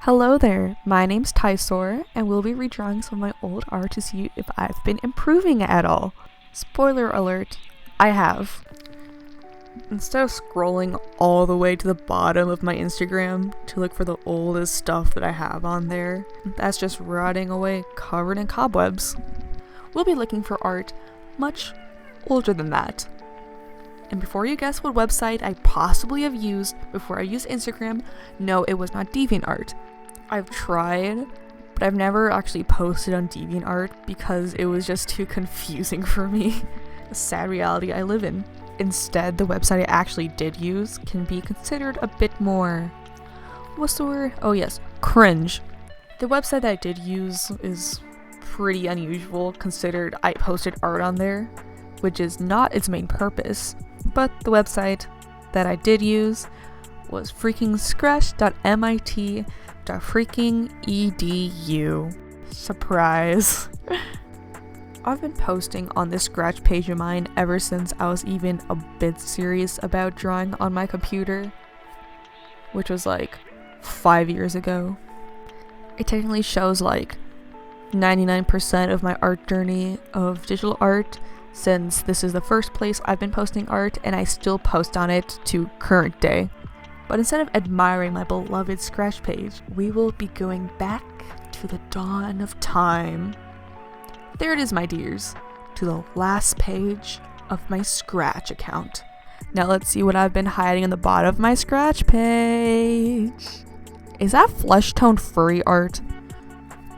Hello there, my name's Tysor, and we'll be redrawing some of my old art to see if I've been improving at all. Spoiler alert, I have. Instead of scrolling all the way to the bottom of my Instagram to look for the oldest stuff that I have on there, that's just rotting away covered in cobwebs. We'll be looking for art much older than that. And before you guess what website I possibly have used before I used Instagram, no, it was not DeviantArt. I've tried, but I've never actually posted on DeviantArt because it was just too confusing for me. A sad reality I live in. Instead, the website I actually did use can be considered a bit more, what's the word? Oh yes, cringe. The website that I did use is pretty unusual considered I posted art on there, which is not its main purpose. But the website that I did use was freaking scratch.mit.freaking.edu. Surprise. I've been posting on this Scratch page of mine ever since I was even a bit serious about drawing on my computer, which was like 5 years ago. It technically shows like 99% of my art journey of digital art, since this is the first place I've been posting art and I still post on it to current day. But instead of admiring my beloved Scratch page, we will be going back to the dawn of time. There it is, my dears, to the last page of my Scratch account. Now let's see what I've been hiding on the bottom of my Scratch page. Is that flesh tone furry art?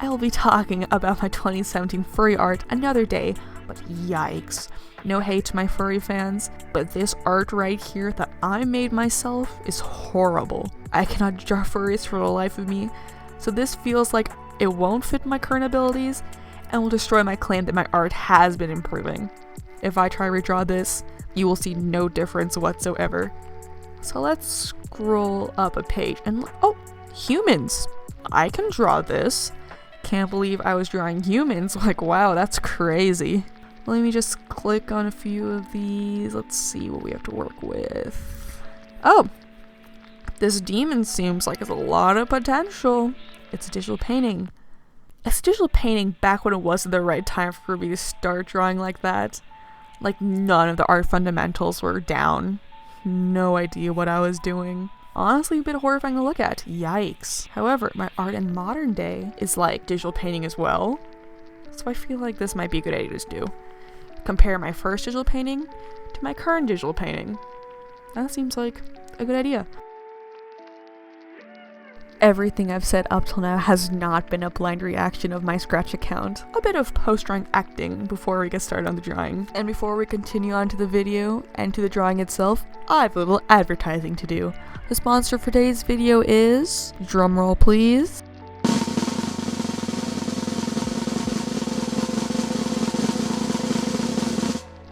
I will be talking about my 2017 furry art another day, but yikes. No hate to my furry fans, but this art right here that I made myself is horrible. I cannot draw furries for the life of me, so this feels like it won't fit my current abilities and will destroy my claim that my art has been improving. If I try to redraw this, you will see no difference whatsoever. So let's scroll up a page and oh, humans! I can draw this. Can't believe I was drawing humans. Like, wow, that's crazy. Let me just click on a few of these. Let's see what we have to work with. Oh, this demon seems like it's a lot of potential. It's a digital painting. It's a digital painting back when it wasn't the right time for me to start drawing like that. Like, none of the art fundamentals were down. No idea what I was doing. Honestly, a bit horrifying to look at. Yikes. However, my art in modern day is like digital painting as well. So I feel like this might be a good idea to do. Compare my first digital painting to my current digital painting. That seems like a good idea. Everything I've said up till now has not been a blind reaction of my Scratch account. A bit of post-drawing acting before we get started on the drawing. And before we continue on to the video and to the drawing itself, I have a little advertising to do. The sponsor for today's video is, drumroll please,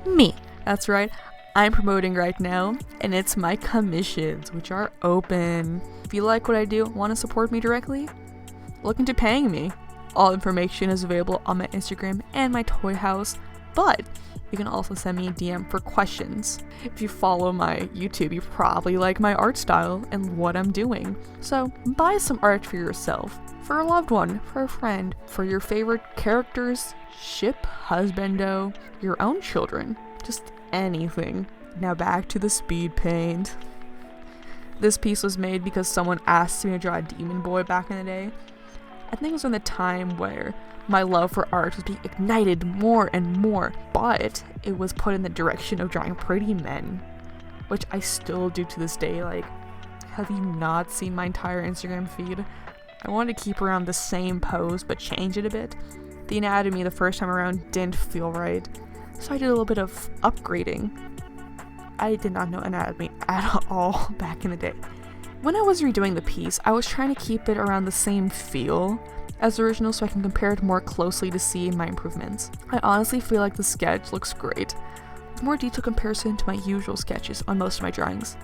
me. That's right, I'm promoting right now, and it's my commissions, which are open. If you like what I do, want to support me directly, look into paying me. All information is available on my Instagram and my toy house, but you can also send me a DM for questions. If you follow my YouTube, you probably like my art style and what I'm doing. So buy some art for yourself, for a loved one, for a friend, for your favorite characters, ship, husbando, your own children, just anything. Now back to the speed paint. This piece was made because someone asked me to draw a demon boy back in the day. I think it was in the time where my love for art was being ignited more and more, but it was put in the direction of drawing pretty men, which I still do to this day. Like, have you not seen my entire Instagram feed? I wanted to keep around the same pose but change it a bit. The anatomy the first time around didn't feel right, so I did a little bit of upgrading. I did not know anatomy at all back in the day. When I was redoing the piece, I was trying to keep it around the same feel as the original so I can compare it more closely to see my improvements. I honestly feel like the sketch looks great, with more detailed comparison to my usual sketches on most of my drawings.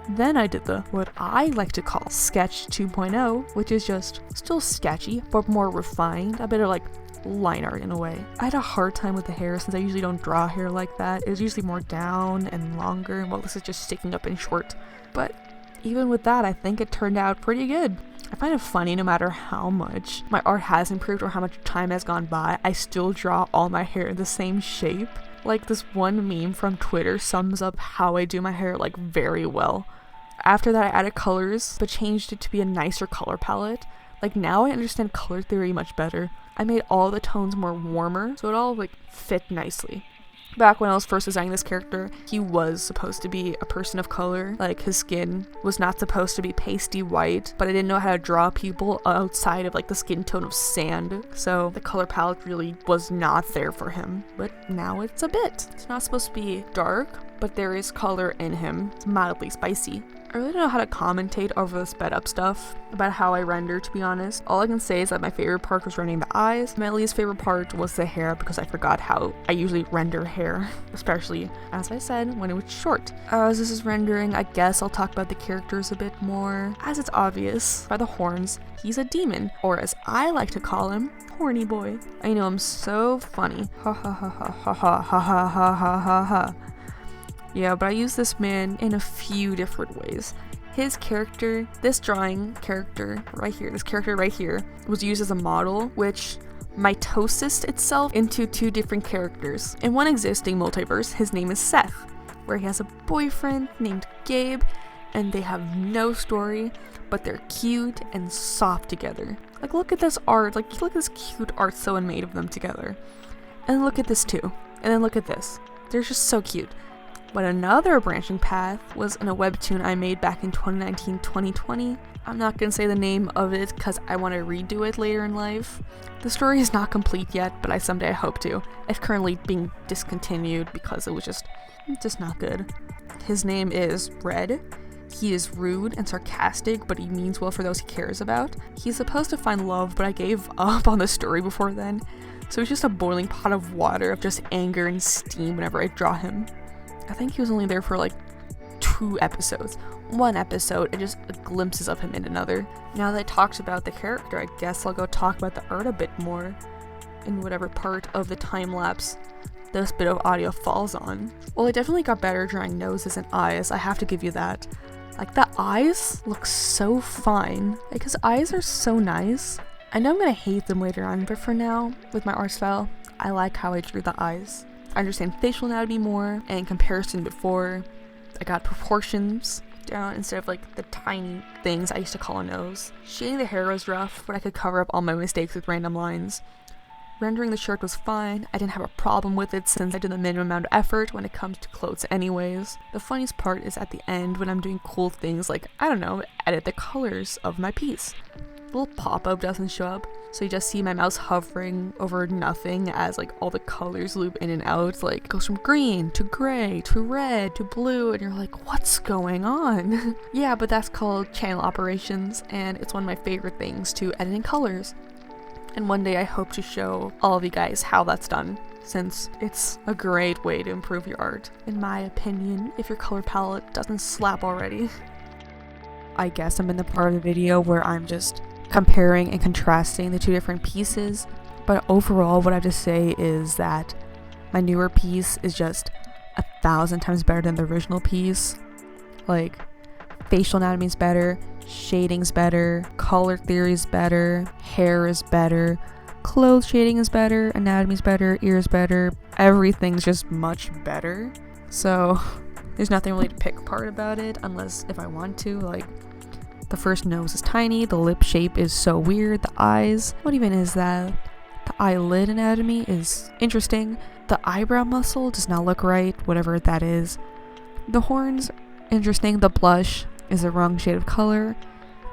Then I did what I like to call sketch 2.0, which is just still sketchy, but more refined, a bit of like line art in a way. I had a hard time with the hair since I usually don't draw hair like that. It was usually more down and longer, while this is just sticking up and short. But even with that, I think it turned out pretty good. I find it funny no matter how much my art has improved or how much time has gone by, I still draw all my hair the same shape. Like this one meme from Twitter sums up how I do my hair like very well. After that I added colors, but changed it to be a nicer color palette. Like now I understand color theory much better. I made all the tones more warmer, so it all like fit nicely. Back when I was first designing this character, he was supposed to be a person of color. Like his skin was not supposed to be pasty white, but I didn't know how to draw people outside of like the skin tone of sand. So the color palette really was not there for him, but now it's a bit. It's not supposed to be dark, but there is color in him. It's mildly spicy. I really don't know how to commentate over the sped up stuff about how I render, to be honest. All I can say is that my favorite part was rendering the eyes. My least favorite part was the hair because I forgot how I usually render hair, especially, as I said, when it was short. As this is rendering, I guess I'll talk about the characters a bit more. As it's obvious by the horns, he's a demon, or as I like to call him, horny boy. I know, I'm so funny. Ha ha ha ha ha ha ha ha ha ha ha ha. Yeah, but I use this man in a few different ways. His character, this drawing character right here, this character right here, was used as a model, which mitosis itself into two different characters. In one existing multiverse, his name is Seth, where he has a boyfriend named Gabe, and they have no story, but they're cute and soft together. Like, look at this art, like, look at this cute art someone made of them together. And look at this too, and then look at this. They're just so cute. But another branching path was in a webtoon I made back in 2019-2020. I'm not gonna say the name of it because I want to redo it later in life. The story is not complete yet, but someday I hope to. It's currently being discontinued because it was just not good. His name is Red. He is rude and sarcastic, but he means well for those he cares about. He's supposed to find love, but I gave up on the story before then. So he's just a boiling pot of water of just anger and steam whenever I draw him. I think he was only there for like 2 episodes. One episode and just glimpses of him in another. Now that I talked about the character, I guess I'll go talk about the art a bit more in whatever part of the time lapse this bit of audio falls on. Well, I definitely got better drawing noses and eyes, I have to give you that. Like, the eyes look so fine. Like, his eyes are so nice. I know I'm gonna hate them later on, but for now, with my art style, I like how I drew the eyes. I understand facial anatomy more, and in comparison before, I got proportions down instead of like the tiny things I used to call a nose. Shading the hair was rough, but I could cover up all my mistakes with random lines. Rendering the shirt was fine. I didn't have a problem with it since I did the minimum amount of effort when it comes to clothes anyways. The funniest part is at the end when I'm doing cool things like, I don't know, edit the colors of my piece. The little pop-up doesn't show up, so you just see my mouse hovering over nothing as like all the colors loop in and out. Like, it goes from green to gray to red to blue, and you're like, what's going on? Yeah, but that's called channel operations, and it's one of my favorite things to edit in colors. And one day I hope to show all of you guys how that's done, since it's a great way to improve your art, in my opinion, if your color palette doesn't slap already. I guess I'm in the part of the video where I'm just comparing and contrasting the two different pieces, but overall what I have to say is that my newer piece is just 1,000 times better than the original piece. Like, facial anatomy is better, shading's better, color theory is better, hair is better, clothes shading is better, anatomy's better, ears better, everything's just much better. So there's nothing really to pick apart about it, unless if I want to. Like, the first nose is tiny, the lip shape is so weird, the eyes, what even is that? The eyelid anatomy is interesting, the eyebrow muscle does not look right, whatever that is. The horns, interesting, the blush is the wrong shade of color.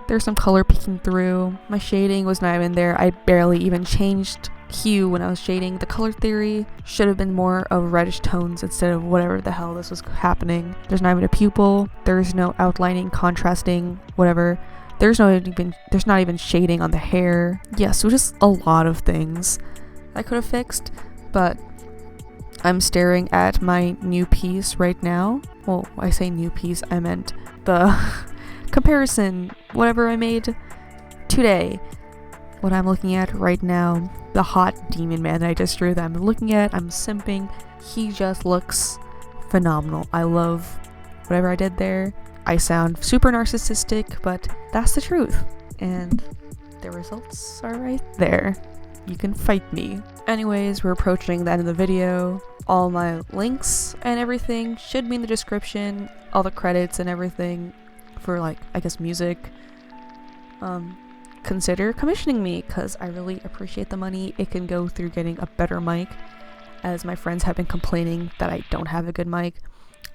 There's some color peeking through. My shading was not even there. I barely even changed hue when I was shading. The color theory should have been more of reddish tones instead of whatever the hell this was happening. There's not even a pupil. There's no outlining, contrasting, whatever. There's not even shading on the hair. Yeah, so just a lot of things I could have fixed, but I'm staring at my new piece right now. Well, I say new piece, I meant the comparison, whatever I made today. What I'm looking at right now, the hot demon man that I just drew that I'm looking at, I'm simping. He just looks phenomenal. I love whatever I did there. I sound super narcissistic, but that's the truth. And the results are right there. You can fight me. Anyways, we're approaching the end of the video. All my links and everything should be in the description. All the credits and everything for, like, I guess music. Consider commissioning me, because I really appreciate the money. It can go through getting a better mic, as my friends have been complaining that I don't have a good mic.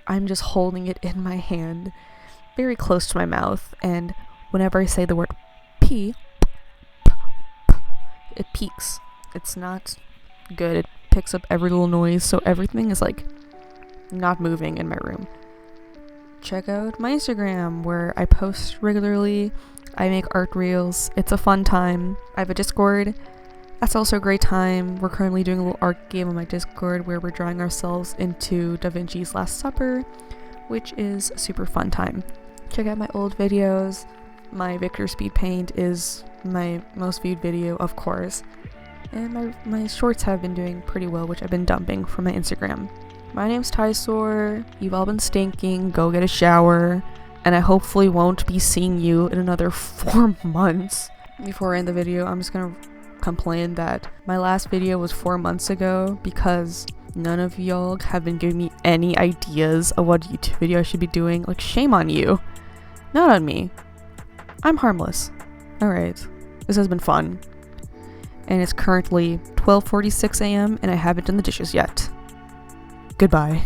I'm just holding it in my hand, very close to my mouth, and whenever I say the word P, it peaks. It's not good. It picks up every little noise, so everything is like not moving in my room. Check out my Instagram, where I post regularly. I make art reels. It's a fun time. I have a Discord. That's also a great time. We're currently doing a little art game on my Discord where we're drawing ourselves into Da Vinci's Last Supper, which is a super fun time. Check out my old videos. My Victor Speed Paint is my most viewed video, of course. And my shorts have been doing pretty well, which I've been dumping from my Instagram. My name's Tysor. You've all been stinking. Go get a shower. And I hopefully won't be seeing you in another 4 months. Before I end the video, I'm just gonna complain that my last video was 4 months ago because none of y'all have been giving me any ideas of what YouTube video I should be doing. Like, shame on you. Not on me. I'm harmless. Alright. This has been fun. And it's currently 12:46 a.m. and I haven't done the dishes yet. Goodbye.